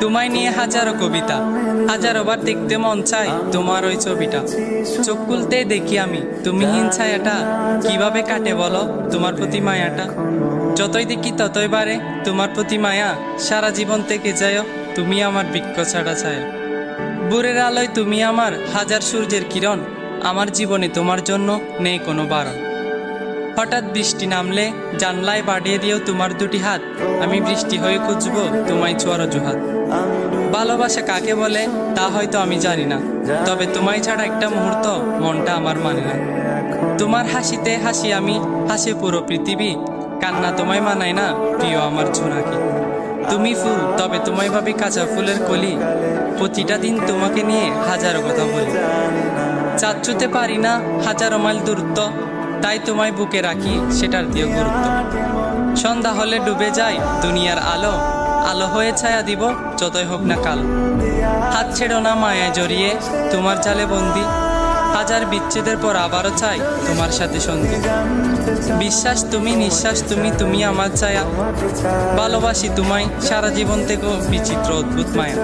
তোমায় নিয়ে হাজারো কবিতা, হাজারো বার দেখতে মন চায় তোমার ওই ছবিটা। চোখ খুলতে দেখি আমি তুমিহীন ছায়াটা, কিভাবে কাটে বলো তোমার প্রতি মায়াটা। যতই দেখি ততই বাড়ে তোমার প্রতি মায়া, সারা জীবন থেকে যায় তুমি আমার বৃক্ষ ছাড়া ছায়া। ভোরের আলোয় তুমি আমার হাজার সূর্যের কিরণ, আমার জীবনে তোমার জন্য নেই কোনো বারণ। হঠাৎ বৃষ্টি নামলে জানলায় বাড়িয়ে দিও তোমার দুটি হাত, আমি বৃষ্টি হয়ে খুঁজবো তোমায় ছোঁয়ার অজুহাত। ভালোবাসা কাকে বলে তা হয়তো আমি জানি না, তবে তোমায় ছাড়া একটা মুহূর্ত মনটা আমার মানে না। তোমার হাসিতে হাসি আমি, হাসে পুরো পৃথিবী, কান্না তোমায় মানায় না প্রিয় আমার জোনাকি। তুমি ফুল তবে তোমায় ভাবি কাঁচা ফুলের কলি, প্রতিটা দিন তোমাকে নিয়ে হাজারো কথা বলি। চাঁদ ছুঁতে পারি না হাজারো মাইল দূরত্ব, তাই তোমায় বুকে রাখি সেটার দিও গুরুত্ব। সন্ধ্যা হলে ডুবে যায় দুনিয়ার আলো, আলো হয়ে ছায়া দিব যতই হোক না কালো। হাত ছেড়ো না মায়ায় জড়িয়ে তোমার জালে বন্দি, হাজার বিচ্ছেদের পর আবারও চাই তোমার সাথে সন্ধি। বিশ্বাস তুমি, নিঃশ্বাস তুমি, তুমি আমার ছায়া, ভালোবাসি তোমায় সারা জীবন থেকেও বিচিত্র অদ্ভুত মায়া।